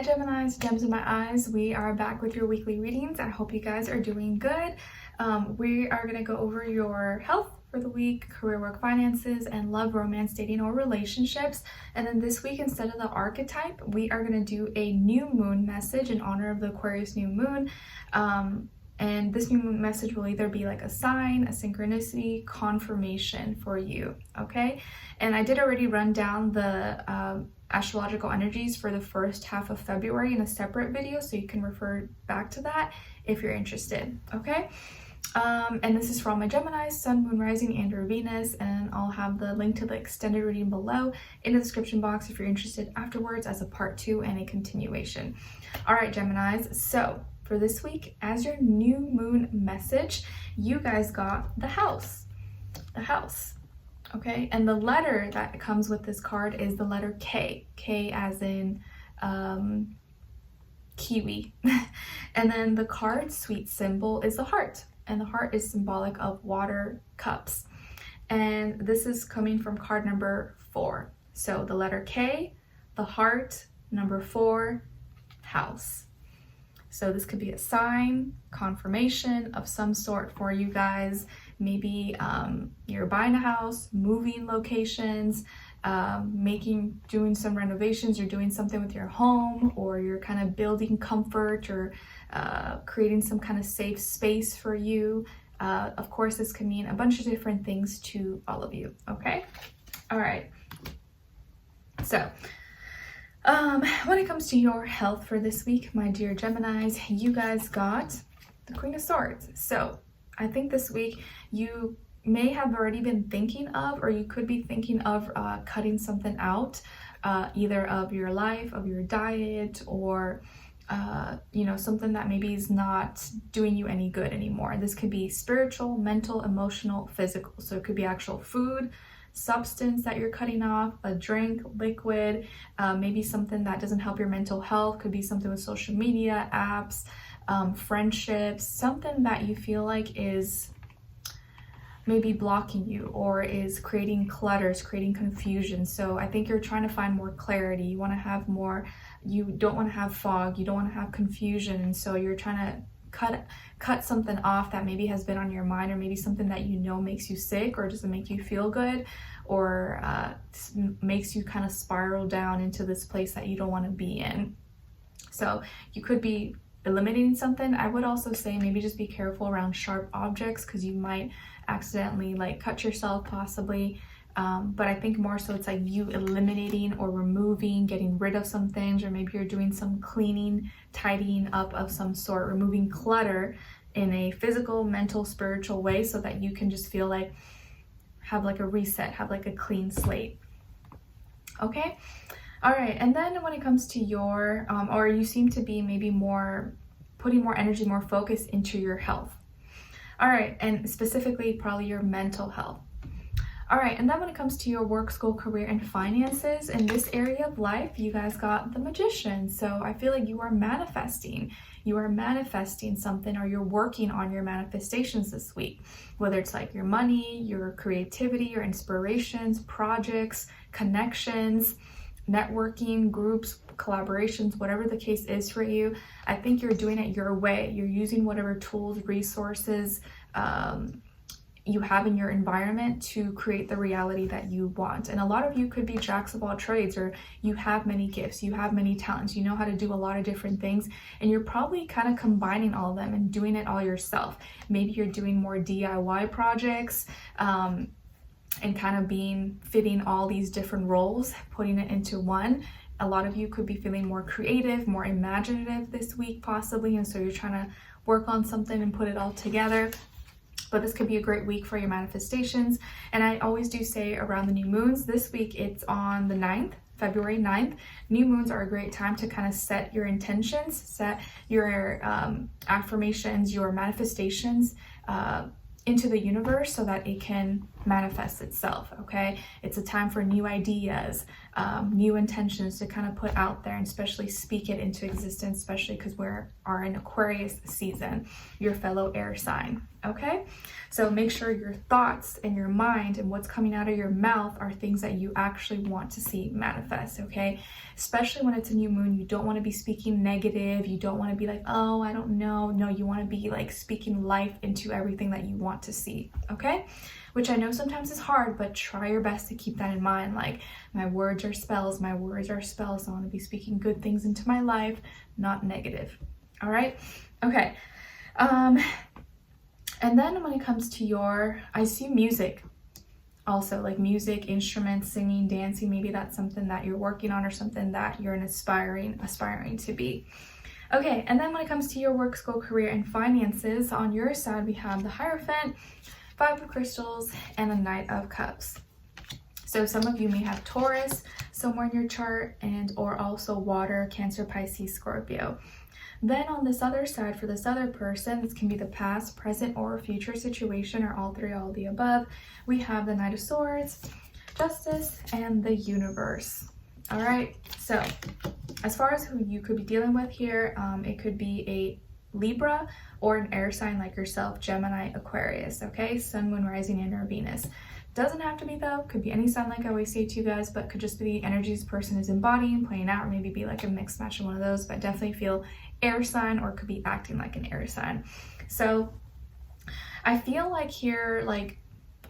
Hi Geminis, gems in my eyes. We are back with your weekly readings. I hope you guys are doing good. We are going to go over your health for the week, career, work, finances, and love, romance, dating, or relationships. And then this week, instead of the archetype, we are going to do a new moon message in honor of the Aquarius new moon. And this new moon message will either be like a sign, a synchronicity, confirmation for you, okay? And I did already run down the astrological energies for the first half of February in a separate video, so you can refer back to that if you're interested, okay? And this is for all my Geminis, Sun, Moon, Rising, and or Venus, and I'll have the link to the extended reading below in the description box if you're interested afterwards as a part 2 and a continuation. All right, Geminis, so for this week, as your new moon message, you guys got the house, okay? And the letter that comes with this card is the letter K, K as in kiwi. And then the card sweet symbol is the heart, and the heart is symbolic of water cups. And this is coming from card number 4. So the letter K, the heart, number 4, house. So this could be a sign, confirmation of some sort for you guys. Maybe you're buying a house, moving locations, doing some renovations, you're doing something with your home, or you're kind of building comfort or creating some kind of safe space for you. Of course, this can mean a bunch of different things to all of you, okay? All right. So, when it comes to your health for this week, my dear Geminis, you guys got the Queen of Swords. So I think this week you may have already been thinking of, or you could be thinking of cutting something out, either of your life, of your diet, or something that maybe is not doing you any good anymore. This could be spiritual, mental, emotional, physical. So it could be actual food, substance that you're cutting off, a drink, liquid, maybe something that doesn't help your mental health. Could be something with social media, apps, friendships, something that you feel like is maybe blocking you or is creating clutters, creating confusion. So I think you're trying to find more clarity. You want to have more, you don't want to have fog, you don't want to have confusion. And so you're trying to cut something off that maybe has been on your mind, or maybe something that you know makes you sick or doesn't make you feel good, or makes you kind of spiral down into this place that you don't want to be in. So you could be eliminating something. I would also say maybe just be careful around sharp objects, because you might accidentally like cut yourself possibly. But I think more so it's like you eliminating or removing, getting rid of some things, or maybe you're doing some cleaning, tidying up of some sort, removing clutter in a physical, mental, spiritual way, so that you can just feel like, have like a reset, have like a clean slate. Okay? All right, and then when it comes to your, or you seem to be maybe more, putting more energy, more focus into your health. All right, and specifically probably your mental health. All right, and then when it comes to your work, school, career, and finances, in this area of life, you guys got the Magician. So I feel like you are manifesting. You are manifesting something, or you're working on your manifestations this week, whether it's like your money, your creativity, your inspirations, projects, connections, networking, groups, collaborations, whatever the case is for you. I think you're doing it your way. You're using whatever tools, resources, you have in your environment to create the reality that you want. And a lot of you could be jacks of all trades, or you have many gifts, you have many talents, you know how to do a lot of different things, and you're probably kind of combining all of them and doing it all yourself. Maybe you're doing more DIY projects, and kind of fitting all these different roles, putting it into one. A lot of you could be feeling more creative, more imaginative this week possibly, and so you're trying to work on something and put it all together. But this could be a great week for your manifestations. And I always do say around the new moons, this week it's on the 9th, February 9th. New moons are a great time to kind of set your intentions, set your affirmations, your manifestations into the universe so that it can manifest itself, okay? It's a time for new ideas, new intentions to kind of put out there, and especially speak it into existence, especially because we are in Aquarius season, your fellow air sign. Okay, so make sure your thoughts and your mind and what's coming out of your mouth are things that you actually want to see manifest. Okay, especially when it's a new moon, you don't want to be speaking negative. You don't want to be like, oh, I don't know. No, you want to be like speaking life into everything that you want to see. Okay, which I know sometimes is hard, but try your best to keep that in mind. Like, my words are spells, my words are spells. So I want to be speaking good things into my life, not negative. All right, okay. And then when it comes to I see music also, like music, instruments, singing, dancing. Maybe that's something that you're working on or something that you're aspiring to be. Okay, and then when it comes to your work, school, career, and finances, on your side, we have the Hierophant, Five of Crystals, and the Knight of Cups. So some of you may have Taurus somewhere in your chart, and or also water, Cancer, Pisces, Scorpio. Then on this other side, for this other person, this can be the past, present, or future situation, or all three, all the above. We have the Knight of Swords, Justice, and the Universe. All right, so as far as who you could be dealing with here, it could be a Libra or an air sign like yourself, Gemini, Aquarius, okay? Sun, Moon, Rising, and or Venus. Doesn't have to be though, could be any sign like I always say to you guys, but could just be the energies the person is embodying, playing out, or maybe be like a mixed match of one of those, but definitely feel air sign, or could be acting like an air sign. So I feel like here, like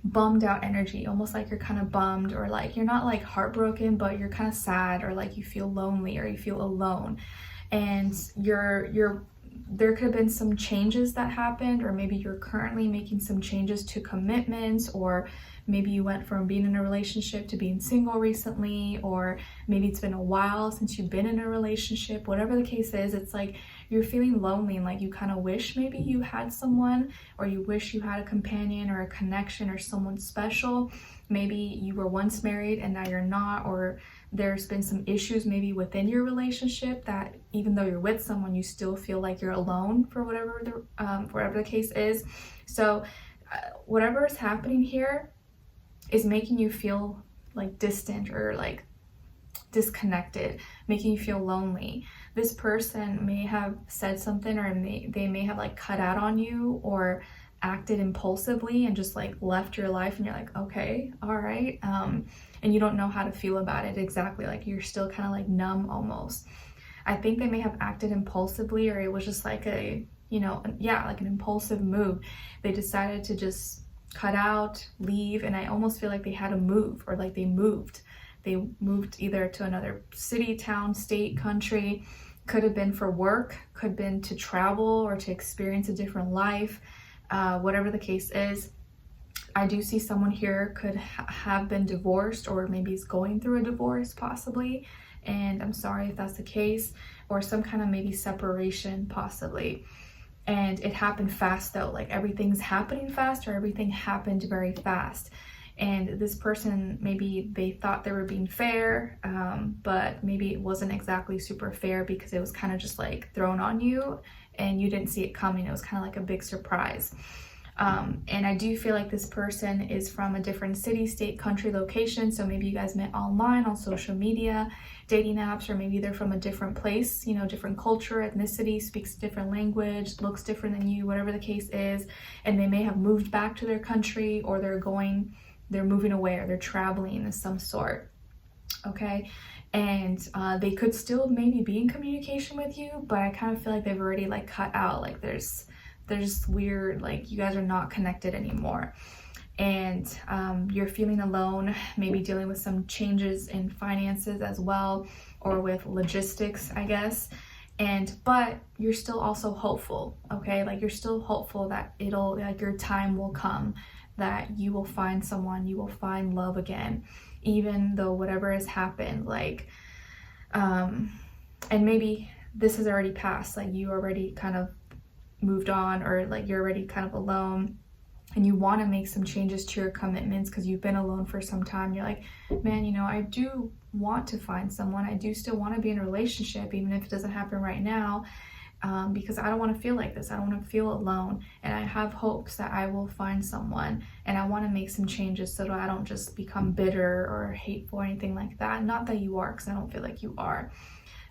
bummed out energy, almost like you're kind of bummed, or like you're not like heartbroken, but you're kind of sad, or like you feel lonely, or you feel alone, and there could have been some changes that happened, or maybe you're currently making some changes to commitments, or maybe you went from being in a relationship to being single recently, or maybe it's been a while since you've been in a relationship. Whatever the case is, it's like you're feeling lonely, and like you kind of wish maybe you had someone, or you wish you had a companion or a connection or someone special. Maybe you were once married and now you're not, or there's been some issues maybe within your relationship that even though you're with someone, you still feel like you're alone for whatever the case is. So whatever is happening here is making you feel like distant, or like disconnected, making you feel lonely. This person may have said something, or they may have like cut out on you, or acted impulsively and just like left your life, and you're like, okay, all right, and you don't know how to feel about it exactly. Like you're still kind of like numb almost. I think they may have acted impulsively, or it was just like like an impulsive move. They decided to just cut out, leave, and I almost feel like they had to move, or like they moved either to another city, town, state, country. Could have been for work, could have been to travel or to experience a different life. Whatever the case is, I do see someone here could have been divorced, or maybe is going through a divorce possibly, and I'm sorry if that's the case, or some kind of maybe separation possibly. And it happened fast though, like everything's happening fast, or everything happened very fast. And this person, maybe they thought they were being fair, but maybe it wasn't exactly super fair, because it was kind of just like thrown on you and you didn't see it coming. It was kind of like a big surprise. And I do feel like this person is from a different city, state, country, location. So maybe you guys met online on social media, dating apps, or maybe they're from a different place, different culture, ethnicity, speaks a different language, looks different than you, whatever the case is. And they may have moved back to their country, or they're moving away, or they're traveling of some sort. Okay. And they could still maybe be in communication with you, but I kind of feel like they've already like cut out, like there's weird, like you guys are not connected anymore. And you're feeling alone, maybe dealing with some changes in finances as well, or with logistics, I guess. But you're still also hopeful, okay? Like you're still hopeful that your time will come, that you will find someone, you will find love again, even though whatever has happened, like, and maybe this has already passed, like you already kind of moved on, or like you're already kind of alone, and you want to make some changes to your commitments because you've been alone for some time. You're like, man, I do want to find someone. I do still want to be in a relationship, even if it doesn't happen right now. because I don't want to feel like this. I don't want to feel alone, and I have hopes that I will find someone, and I want to make some changes so that I don't just become bitter or hateful or anything like that. Not that you are, because I don't feel like you are.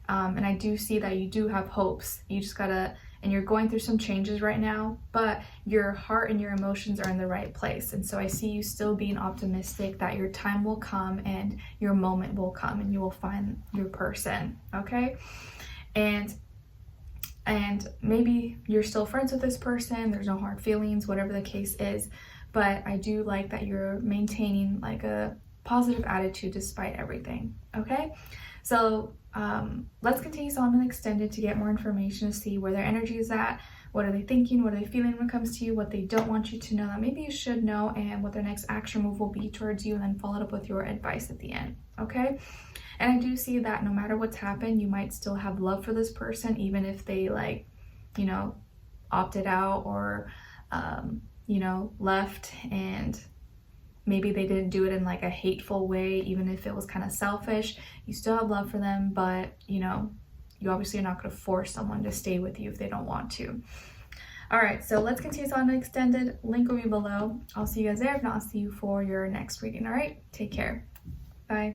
And I do see that you do have hopes. You just gotta, and you're going through some changes right now, but your heart and your emotions are in the right place. And so I see you still being optimistic that your time will come and your moment will come and you will find your person, okay? And maybe you're still friends with this person, there's no hard feelings, whatever the case is, but I do like that you're maintaining like a positive attitude despite everything, okay? So let's continue on and extended to get more information to see where their energy is at, what are they thinking, what are they feeling when it comes to you, what they don't want you to know that maybe you should know, and what their next action move will be towards you, and then follow it up with your advice at the end, okay? And I do see that no matter what's happened, you might still have love for this person, even if they like, you know, opted out or, you know, left, and maybe they didn't do it in like a hateful way, even if it was kind of selfish. You still have love for them, but you know, you obviously are not going to force someone to stay with you if they don't want to. All right, so let's continue on the extended. Link will be below. I'll see you guys there. If not, I'll see you for your next reading. All right, take care. Bye.